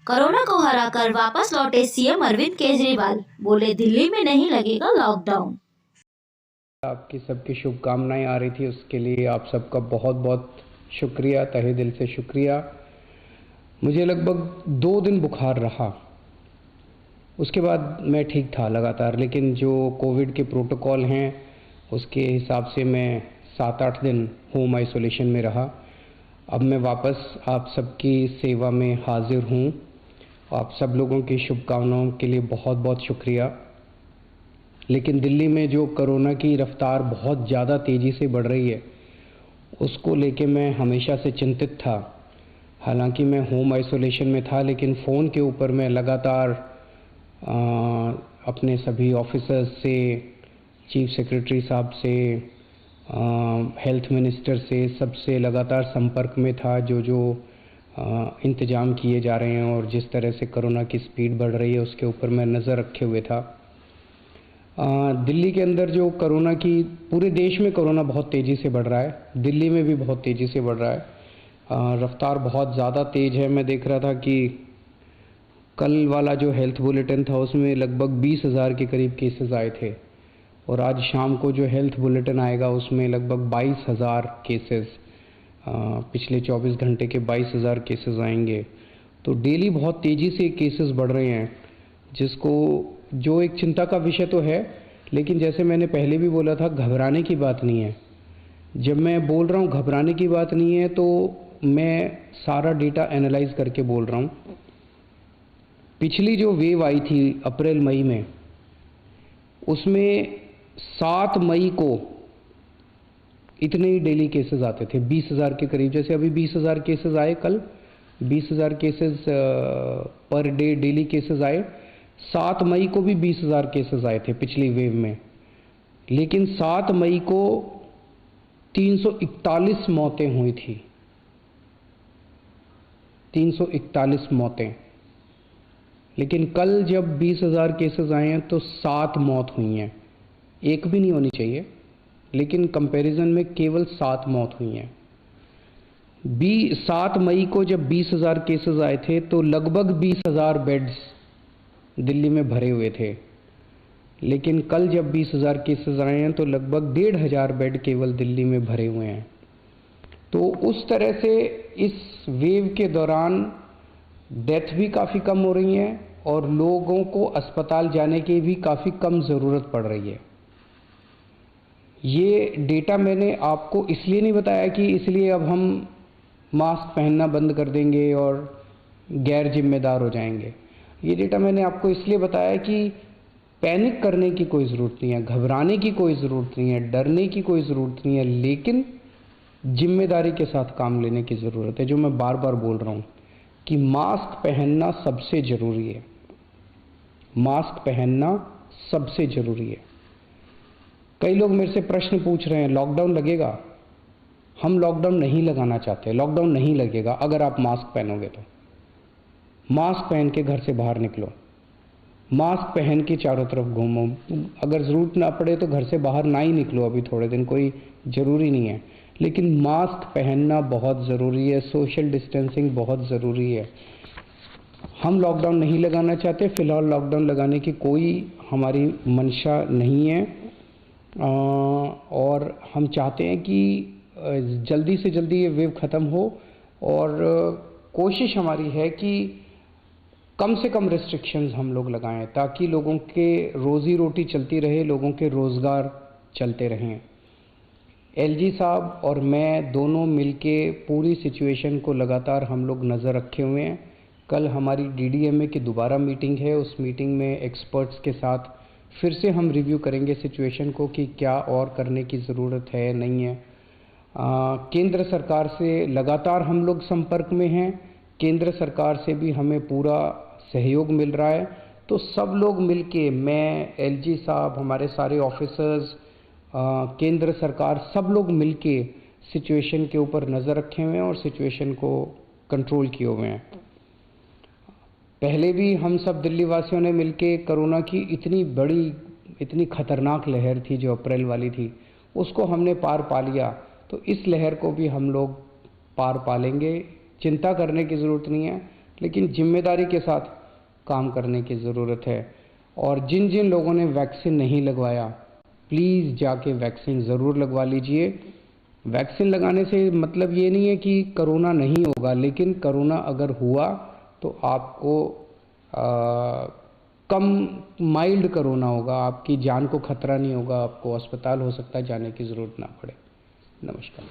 Corona को हराकर वापस लौटे सीएम अरविंद केजरीवाल, बोले दिल्ली में नहीं लगेगा लॉकडाउन। आपकी सबकी शुभकामनाएं आ रही थी, उसके लिए आप सबका बहुत बहुत शुक्रिया, तहे दिल से शुक्रिया। मुझे लगभग 2 दिन बुखार रहा, उसके बाद मैं ठीक था लगातार, लेकिन जो कोविड के प्रोटोकॉल हैं उसके हिसाब से मैं 7-8 दिन होम आइसोलेशन में रहा। अब मैं वापस आप सबकी सेवा में हाजिर हूँ। आप सब लोगों की शुभकामनाओं के लिए बहुत बहुत शुक्रिया। लेकिन दिल्ली में जो कोरोना की रफ्तार बहुत ज़्यादा तेज़ी से बढ़ रही है, उसको लेके मैं हमेशा से चिंतित था। हालांकि मैं होम आइसोलेशन में था, लेकिन फ़ोन के ऊपर मैं लगातार अपने सभी ऑफिसर्स से, चीफ सेक्रेटरी साहब से, हेल्थ मिनिस्टर से, सबसे लगातार संपर्क में था। जो इंतज़ाम किए जा रहे हैं और जिस तरह से कोरोना की स्पीड बढ़ रही है उसके ऊपर मैं नज़र रखे हुए था। दिल्ली के अंदर जो कोरोना की, पूरे देश में कोरोना बहुत तेज़ी से बढ़ रहा है, दिल्ली में भी बहुत तेज़ी से बढ़ रहा है। रफ्तार बहुत ज़्यादा तेज़ है। मैं देख रहा था कि कल वाला जो हेल्थ बुलेटिन था उसमें लगभग 20,000 के करीब केसेस आए थे, और आज शाम को जो हेल्थ बुलेटिन आएगा उसमें लगभग 22,000 केसेस, पिछले 24 घंटे के 22,000 केसेस आएंगे। तो डेली बहुत तेज़ी से केसेस बढ़ रहे हैं, जो एक चिंता का विषय तो है, लेकिन जैसे मैंने पहले भी बोला था, घबराने की बात नहीं है। जब मैं बोल रहा हूँ घबराने की बात नहीं है, तो मैं सारा डेटा एनालाइज करके बोल रहा हूँ। पिछली जो वेव आई थी अप्रैल मई में, उसमें 7 मई को इतने ही डेली केसेस आते थे, 20,000 के करीब। जैसे अभी 20,000 केसेस आए, कल 20,000 cases per day daily cases आए। 7 मई को भी 20,000 केसेस आए थे पिछली वेव में, लेकिन 7 मई को 341 मौतें हुई थी। 341 मौतें। लेकिन कल जब 20,000 केसेस आए हैं तो 7 मौत हुई हैं। एक भी नहीं होनी चाहिए, लेकिन कंपैरिजन में केवल 7 मौत हुई हैं। 7 मई को जब 20,000 केसेस आए थे तो लगभग 20,000 बेड्स दिल्ली में भरे हुए थे, लेकिन कल जब 20,000 केसेस आए हैं तो लगभग 1,500 बेड केवल दिल्ली में भरे हुए हैं। तो उस तरह से इस वेव के दौरान डेथ भी काफ़ी कम हो रही हैं और लोगों को अस्पताल जाने की भी काफ़ी कम ज़रूरत पड़ रही है। ये डेटा मैंने आपको इसलिए नहीं बताया कि इसलिए अब हम मास्क पहनना बंद कर देंगे और गैर जिम्मेदार हो जाएंगे। ये डेटा मैंने आपको इसलिए बताया कि पैनिक करने की कोई ज़रूरत नहीं है, घबराने की कोई ज़रूरत नहीं है, डरने की कोई ज़रूरत नहीं है, लेकिन जिम्मेदारी के साथ काम लेने की ज़रूरत है। जो मैं बार बार बोल रहा हूँ कि मास्क पहनना सबसे ज़रूरी है। मास्क पहनना सबसे ज़रूरी है। कई लोग मेरे से प्रश्न पूछ रहे हैं, लॉकडाउन लगेगा? हम लॉकडाउन नहीं लगाना चाहते। लॉकडाउन नहीं लगेगा अगर आप मास्क पहनोगे तो। मास्क पहन के घर से बाहर निकलो, मास्क पहन के चारों तरफ घूमो। अगर ज़रूरत ना पड़े तो घर से बाहर ना ही निकलो, अभी थोड़े दिन, कोई ज़रूरी नहीं है, लेकिन मास्क पहनना बहुत ज़रूरी है। सोशल डिस्टेंसिंग बहुत ज़रूरी है। हम लॉकडाउन नहीं लगाना चाहते, फ़िलहाल लॉकडाउन लगाने की कोई हमारी मंशा नहीं है, और हम चाहते हैं कि जल्दी से जल्दी ये वेव ख़त्म हो, और कोशिश हमारी है कि कम से कम रिस्ट्रिक्शंस हम लोग लगाएं ताकि लोगों के रोज़ी रोटी चलती रहे, लोगों के रोज़गार चलते रहें। एलजी साहब और मैं दोनों मिलके पूरी सिचुएशन को लगातार हम लोग नज़र रखे हुए हैं। कल हमारी डीडीएमए की दोबारा मीटिंग है। उस मीटिंग में एक्सपर्ट्स के साथ फिर से हम रिव्यू करेंगे सिचुएशन को कि क्या और करने की ज़रूरत है, नहीं है। केंद्र सरकार से लगातार हम लोग संपर्क में हैं। केंद्र सरकार से भी हमें पूरा सहयोग मिल रहा है। तो सब लोग मिलके, मैं, एलजी साहब, हमारे सारे ऑफिसर्स, केंद्र सरकार, सब लोग मिलके सिचुएशन के ऊपर नज़र रखे हुए हैं और सिचुएशन को कंट्रोल किए हुए हैं। पहले भी हम सब दिल्ली वासियों ने मिलके कोरोना की इतनी बड़ी, इतनी खतरनाक लहर थी जो अप्रैल वाली थी, उसको हमने पार पा लिया। तो इस लहर को भी हम लोग पार पा लेंगे, चिंता करने की ज़रूरत नहीं है। लेकिन जिम्मेदारी के साथ काम करने की ज़रूरत है। और जिन जिन लोगों ने वैक्सीन नहीं लगवाया, प्लीज़ जाके वैक्सीन ज़रूर लगवा लीजिए। वैक्सीन लगाने से मतलब ये नहीं है कि कोरोना नहीं होगा, लेकिन कोरोना अगर हुआ तो आपको कम माइल्ड कोरोना होगा, आपकी जान को खतरा नहीं होगा, आपको अस्पताल हो सकता है जाने की ज़रूरत ना पड़े। नमस्कार।